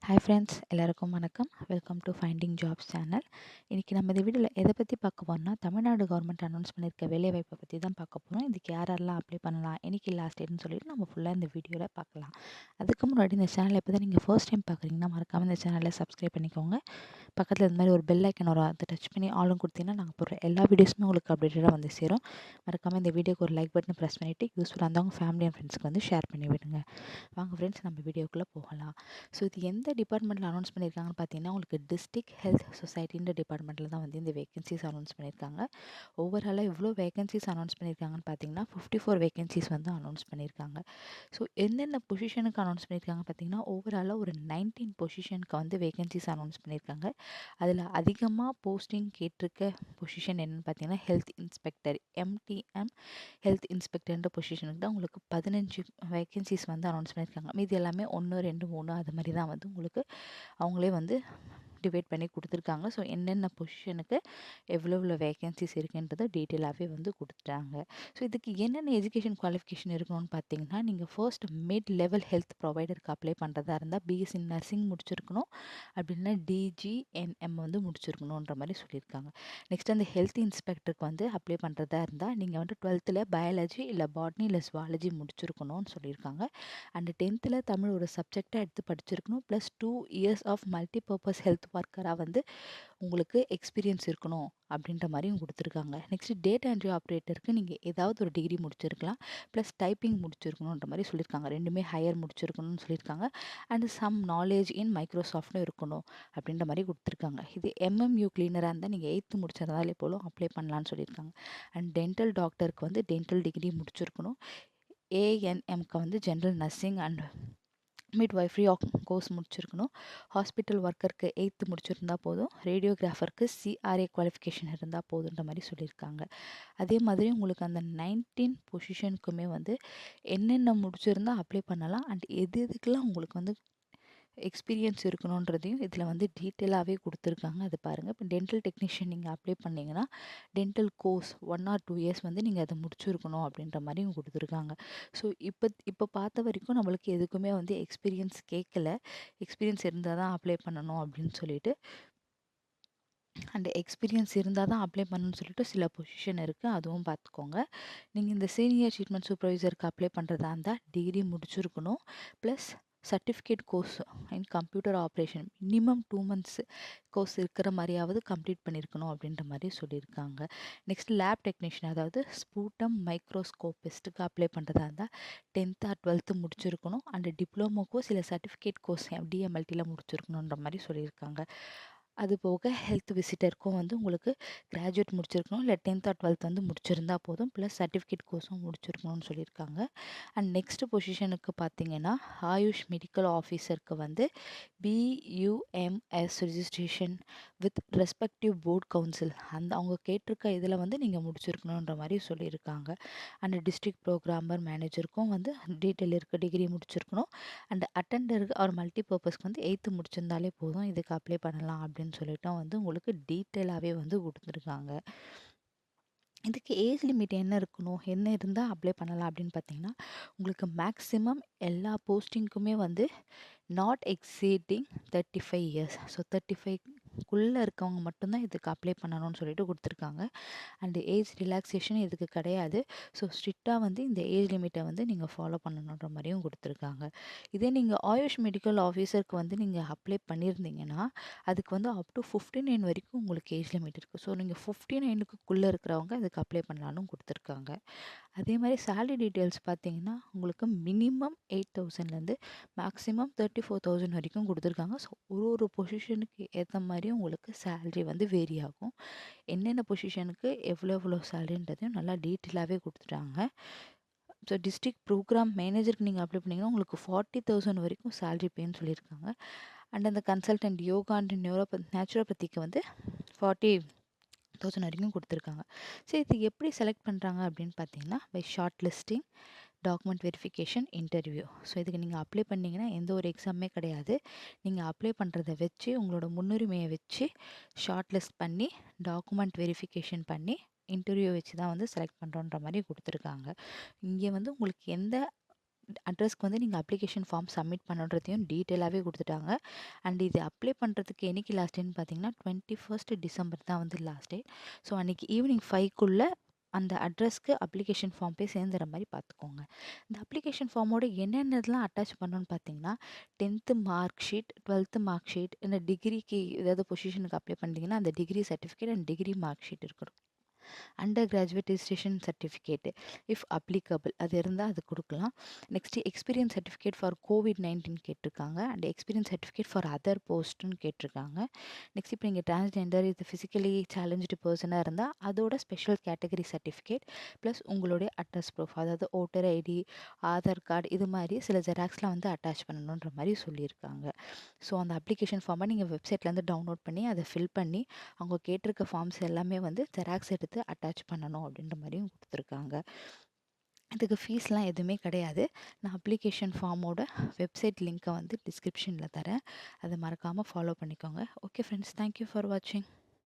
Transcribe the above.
Hi friends, எல்லாருக்கும் வணக்கம். Welcome to finding jobs channel. இன்றைக்கி நம்ம இந்த வீடியோவில் எதை பற்றி பார்க்க போகிறோம்னா, தமிழ்நாடு கவர்மெண்ட் அனௌன்ஸ் பண்ணியிருக்க வேலைவாய்ப்பை பற்றி தான் பார்க்க போகிறோம். இதுக்கு யாரெல்லாம் அப்ளை பண்ணலாம், என்னைக்கு லாஸ்ட் டேட்னு சொல்லிட்டு நம்ம ஃபுல்லாக இந்த வீடியோவில் பார்க்கலாம். அதுக்கு முன்னாடி இந்த சேனலை இப்போ தான் நீங்கள் ஃபர்ஸ்ட் டைம் பார்க்குறீங்கன்னா மறக்காமல் இந்த சேனலை சப்ஸ்கிரைப் பண்ணிக்கோங்க. பக்கத்தில் இந்த மாதிரி ஒரு பெல் ஐக்கன் வரும், அதை டச் பண்ணி ஆளும் கொடுத்தீங்கன்னா நாங்கள் போடுற எல்லா வீடியோஸுமே உங்களுக்கு அப்டேட்டடாக வந்து சேரும். மறக்காமல் இந்த வீடியோக்கு ஒரு லைக் பட்டன் ப்ரெஸ் பண்ணிவிட்டு யூஸ்ஃபுல்லாக இருந்தவங்க ஃபேமிலி அண்ட் ஃப்ரெண்ட்ஸ்க்கு வந்து ஷேர் பண்ணி விடுங்க. வாங்க ஃப்ரெண்ட்ஸ், நம்ம வீடியோக்குள்ளே போகலாம். ஸோ இது எந்த டிபார்ட்மெண்ட்டில் அனௌன்ஸ் பண்ணியிருக்காங்கன்னு பார்த்தீங்கன்னா, உங்களுக்கு டிஸ்ட்ரிக்ட் ஹெல்த் சொசைட்டின்ற டிபார்ட்மெண்ட்டில் தான் வந்து இந்த வேகன்சிஸ் அனௌன்ஸ் பண்ணியிருக்காங்க. ஓவராலாக எவ்வளோ வேகன்சிஸ் அனௌன்ஸ் பண்ணியிருக்காங்கன்னு பார்த்தீங்கன்னா 54 வேகன்சிஸ் வந்து அனௌன்ஸ் பண்ணியிருக்காங்க. ஸோ என்னென்ன பொசிஷனுக்கு அனௌன்ஸ் பண்ணியிருக்காங்க பார்த்தீங்கன்னா, ஓவராலாக ஒரு 19 பொசிஷனுக்கு வந்து வேகன்சிஸ் அனௌன்ஸ் பண்ணியிருக்காங்க. அதில் அதிகமாக போஸ்டிங் கேட்டிருக்க பொசிஷன் என்னென்னு பார்த்தீங்கன்னா ஹெல்த் இன்ஸ்பெக்டர், எம்டிஎம் ஹெல்த் இன்ஸ்பெக்டர்ன்ற பொசிஷனுக்கு தான் உங்களுக்கு 15 வேகன்சிஸ் வந்து அனௌன்ஸ் பண்ணியிருக்காங்க. மீதி எல்லாமே 1, 2, 3 அது மாதிரி தான் வந்து உங்களுக்கு அவங்களே வந்து டிவைட் பண்ணி கொடுத்துருக்காங்க. ஸோ என்னென்ன பொசிஷனுக்கு எவ்வளோ வேகன்சிஸ் இருக்குன்றதை டீட்டெயிலாகவே வந்து கொடுத்துட்டாங்க. ஸோ இதுக்கு என்னென்ன எஜுகேஷன் குவாலிஃபிகேஷன் இருக்கணும்னு பார்த்தீங்கன்னா, நீங்கள் ஃபர்ஸ்ட் மிட் லெவல் ஹெல்த் ப்ரொவைடருக்கு அப்ளை பண்ணுறதா இருந்தால் பிஎஸ்சி நர்சிங் முடிச்சிருக்கணும், அப்படின்னா டிஜிஎன்எம் வந்து முடிச்சிருக்கணுன்ற மாதிரி சொல்லியிருக்காங்க. நெக்ஸ்ட் அந்த ஹெல்த் இன்ஸ்பெக்டருக்கு வந்து அப்ளை பண்ணுறதா இருந்தால் நீங்கள் வந்து 12th பயாலஜி இல்லை பாட்னி இல்லை ஜுவாலஜி முடிச்சிருக்கணும்னு சொல்லியிருக்காங்க. அண்ட் 10th தமிழ் ஒரு சப்ஜெக்டாக எடுத்து படிச்சிருக்கணும். Plus 2 years of multipurpose health ஒர்க்கராக வந்து உங்களுக்கு எக்ஸ்பீரியன்ஸ் இருக்கணும் அப்படின்ற மாதிரியும் கொடுத்துருக்காங்க. நெக்ஸ்ட் டேட்டா என்ட்ரி ஆப்ரேட்டருக்கு நீங்கள் ஏதாவது ஒரு டிகிரி முடிச்சிருக்கலாம், ப்ளஸ் டைப்பிங் முடிச்சிருக்கணுன்ற மாதிரி சொல்லியிருக்காங்க. ரெண்டுமே ஹையர் முடிச்சிருக்கணும்னு சொல்லியிருக்காங்க. அண்ட் சம் நாலேஜ் இன் மைக்ரோசாஃப்ட்டும் இருக்கணும் அப்படின்ற மாதிரி கொடுத்துருக்காங்க. இது எம்எம்யூ கிளீனராக இருந்தால் நீங்கள் 8th முடிச்சிருந்தாலே போலும் அப்ளை பண்ணலான்னு சொல்லியிருக்காங்க. அண்ட் டென்டல் டாக்டருக்கு வந்து டென்டல் டிகிரி முடிச்சிருக்கணும். ஏஎன்எம்க்கு வந்து general nursing and midwifery course முடிச்சிருக்கணும். ஹாஸ்பிட்டல் ஒர்க்கருக்கு 8th முடிச்சிருந்தா போதும். ரேடியோகிராஃபருக்கு சிஆர்ஏ குவாலிஃபிகேஷன் இருந்தால் போதுன்ற மாதிரி சொல்லியிருக்காங்க. அதே மாதிரி உங்களுக்கு அந்த 19 பொசிஷனுக்குமே வந்து என்னென்ன முடிச்சிருந்தா அப்ளை பண்ணலாம் அண்ட் எது எதுக்கெல்லாம் உங்களுக்கு வந்து எக்ஸ்பீரியன்ஸ் இருக்கணுன்றதையும் இதில் வந்து டீட்டெயிலாகவே கொடுத்துருக்காங்க. அது பாருங்கள். இப்போ டென்டல் டெக்னீஷியன் நீங்கள் அப்ளை பண்ணிங்கன்னா டென்டல் கோர்ஸ் 1 or 2 இயர்ஸ் வந்து நீங்கள் அதை முடிச்சிருக்கணும் அப்படின்ற மாதிரியும் கொடுத்துருக்காங்க. ஸோ இப்போ பார்த்த வரைக்கும் நம்மளுக்கு எதுக்குமே வந்து எக்ஸ்பீரியன்ஸ் கேட்கல. எக்ஸ்பீரியன்ஸ் இருந்தால் தான் அப்ளை பண்ணணும் அப்படின்னு சொல்லிட்டு, அந்த எக்ஸ்பீரியன்ஸ் இருந்தால் தான் அப்ளை பண்ணணும்னு சொல்லிட்டு சில பொசிஷன் இருக்குது, அதுவும் பார்த்துக்கோங்க. நீங்கள் இந்த சீனியர் ட்ரீட்மெண்ட் சூப்பர்வைசருக்கு அப்ளை பண்ணுறதா இருந்தால் டிகிரி முடிச்சிருக்கணும், plus certificate course in computer operation minimum 2 months course இருக்கிற மாதிரியாவது கம்ப்ளீட் பண்ணியிருக்கணும் அப்படின்ற மாதிரி சொல்லியிருக்காங்க. நெக்ஸ்ட் லேப் டெக்னீஷியன், அதாவது ஸ்பூட்டம் மைக்ரோஸ்கோபிஸ்ட்டுக்கு அப்ளை பண்ணுறதா இருந்தால் 10th or 12th முடிச்சிருக்கணும். அண்ட் டிப்ளமோக்கோ சில சர்டிஃபிகேட் கோர்ஸ் டிஎம்எல்டியில் முடிச்சிருக்கணுன்ற மாதிரி சொல்லியிருக்காங்க. அது போக ஹெல்த் விசிட்டருக்கும் வந்து உங்களுக்கு கிராஜுவேட் முடிச்சிருக்கணும், இல்லை 10th or 12th வந்து முடிச்சிருந்தா போதும், ப்ளஸ் சர்டிஃபிகேட் கோர்ஸும் முடிச்சிருக்கணும்னு சொல்லியிருக்காங்க. அண்ட் நெக்ஸ்ட் பொசிஷனுக்கு பார்த்தீங்கன்னா ஆயுஷ் மெடிக்கல் ஆஃபீஸருக்கு வந்து BUMS registration with respective board council அந்த அவங்க கேட்டிருக்க இதில் வந்து நீங்கள் முடிச்சிருக்கணுன்ற மாதிரி சொல்லியிருக்காங்க. அண்ட் டிஸ்ட்ரிக்ட் ப்ரோக்ராமர் மேனேஜருக்கும் வந்து டீட்டெயில் இருக்க டிகிரி முடிச்சிருக்கணும். அண்ட் அட்டெண்டருக்கு அவர் மல்டிபர்பஸ்க்கு வந்து 8th முடிச்சிருந்தாலே போதும், இதுக்கு அப்ளை பண்ணலாம் அப்படின்னு சொல்லிட்டு வந்து உங்களுக்கு டீட்டெயிலாகவே வந்து கொடுத்துருக்காங்க. இதுக்கு ஏஜ் லிமிட் என்ன இருக்கணும், என்ன இருந்தால் அப்ளை பண்ணலாம் அப்படின்னு பார்த்தீங்கன்னா, உங்களுக்கு மேக்ஸிமம் எல்லா போஸ்டிங்க்குமே வந்து நாட் எக்ஸீடிங் 35 இயர்ஸ். ஸோ 35க்குள்ளே இருக்கவங்க மட்டும்தான் இதுக்கு அப்ளை பண்ணணும்னு சொல்லிட்டு கொடுத்துருக்காங்க. அண்ட் ஏஜ் ரிலாக்ஸேஷன் இதுக்கு கிடையாது. ஸோ ஸ்ட்ரிக்டாக வந்து இந்த ஏஜ் லிமிட்டை வந்து நீங்கள் ஃபாலோ பண்ணணுன்ற மாதிரியும் கொடுத்துருக்காங்க. இதே நீங்கள் ஆயுஷ் மெடிக்கல் ஆஃபீஸருக்கு வந்து நீங்கள் அப்ளை பண்ணியிருந்தீங்கன்னா அதுக்கு வந்து அப் டு 59 வரைக்கும் உங்களுக்கு ஏஜ் லிமிட் இருக்குது. ஸோ நீங்கள் 59க்குள்ளே இருக்கிறவங்க அதுக்கு அப்ளை பண்ணலான்னு கொடுத்துருக்காங்க. அதே மாதிரி சேலரி டீட்டெயில்ஸ் பார்த்தீங்கன்னா உங்களுக்கு மினிமம் 8,000லேருந்து மேக்ஸிமம் 34,000 வரைக்கும் கொடுத்துருக்காங்க. ஸோ ஒரு பொசிஷனுக்கு ஏற்ற மாதிரி உங்களுக்கு சேலரி வந்து வேரி ஆகும். என்னென்ன பொசிஷனுக்கு எவ்வளோ சேலரின்றதையும் நல்லா டீட்டெயிலாகவே கொடுத்துட்டாங்க. ஸோ டிஸ்ட்ரிக்ட் ப்ரோக்ராம் மேனேஜருக்கு நீங்கள் அப்ளை பண்ணிங்கன்னா உங்களுக்கு 40,000 வரைக்கும் சேலரி பேன்னு சொல்லியிருக்காங்க. அண்ட் அந்த கன்சல்டன்ட் யோகா அண்ட் நேச்சுரோபதிக்கு வந்து 40,000 வரைக்கும் கொடுத்துருக்காங்க. சரி, இது எப்படி செலக்ட் பண்ணுறாங்க அப்படின்னு பார்த்தீங்கன்னா by shortlisting, document verification, interview. So இதுக்கு நீங்கள் அப்ளை பண்ணிங்கன்னா எந்த ஒரு எக்ஸாமே கிடையாது. நீங்கள் அப்ளை பண்ணுறத வச்சு உங்களோட முன்னுரிமையை வச்சு ஷார்ட் லிஸ்ட் பண்ணி டாக்குமெண்ட் வெரிஃபிகேஷன் பண்ணி இன்டர்வியூ வச்சு தான் வந்து செலக்ட் பண்ணுறோன்ற மாதிரி கொடுத்துருக்காங்க. இங்கே வந்து உங்களுக்கு எந்த அட்ரஸ்க்கு வந்து நீங்கள் அப்ளிகேஷன் ஃபார்ம் சப்மிட் பண்ணுன்றதையும் டீட்டெயிலாகவே கொடுத்துட்டாங்க. அண்ட் இது அப்ளை பண்ணுறதுக்கு என்னைக்கு லாஸ்ட் டேட்னு பார்த்தீங்கன்னா 21 டிசம்பர் தான் வந்து லாஸ்ட் டேட். ஸோ அன்றைக்கி ஈவினிங் 5க்குள்ளே அந்த அட்ரஸ்க்கு அப்ளிகேஷன் ஃபார்ம் போய் சேர்ந்துற மாதிரி பார்த்துக்கோங்க. இந்த அப்ளிகேஷன் ஃபார்மோட என்னென்னதெல்லாம் அட்டாச் பண்ணணும்னு பார்த்தீங்கன்னா 10th mark sheet, 12th mark sheet, இல்லை டிகிரிக்கு ஏதாவது பொசிஷனுக்கு அப்ளை பண்ணிங்கன்னா அந்த degree certificate and degree mark sheet இருக்கணும். Undergraduate registration certificate if applicable அது இருந்தால் அது கொடுக்கலாம். Next experience certificate for COVID-19 கேட்டிருக்காங்க. And experience certificate for other போஸ்ட்டுன்னு கேட்டிருக்காங்க. நெக்ஸ்ட் இப்போ நீங்கள் டிரான்ஸ்ஜெண்டர் இது ஃபிசிக்கலி சேலஞ்சு பர்சனாக இருந்தால் அதோட ஸ்பெஷல் கேட்டகரி சர்டிஃபிகேட் ப்ளஸ் உங்களுடைய அட்ரஸ் ப்ரூஃப், அதாவது ஓட்டர் ஐடி, ஆதார் கார்டு, இது மாதிரி சில ஜெராக்ஸ்லாம் வந்து அட்டாச் பண்ணணுன்ற மாதிரி சொல்லியிருக்காங்க. ஸோ அந்த அப்ளிகேஷன் ஃபார்மை நீங்கள் வெப்சைட்லேருந்து டவுன்லோட் பண்ணி அதை ஃபில் பண்ணி அவங்க கேட்டிருக்க ஃபார்ம்ஸ் எல்லாமே வந்து ஜெராக்ஸ் எடுத்து அட்டாச் பண்ணணும் அப்படின்ற மாதிரியும் கொடுத்துருக்காங்க. இதுக்கு ஃபீஸ்லாம் எதுவுமே கிடையாது. நான் அப்ளிகேஷன் ஃபார்மோட வெப்சைட் லிங்க்கை வந்து டிஸ்கிரிப்ஷனில் தரேன். அதை மறக்காமல் ஃபாலோ பண்ணிக்கோங்க. ஓகே ஃப்ரெண்ட்ஸ், தேங்க்யூ ஃபார் வாட்சிங்.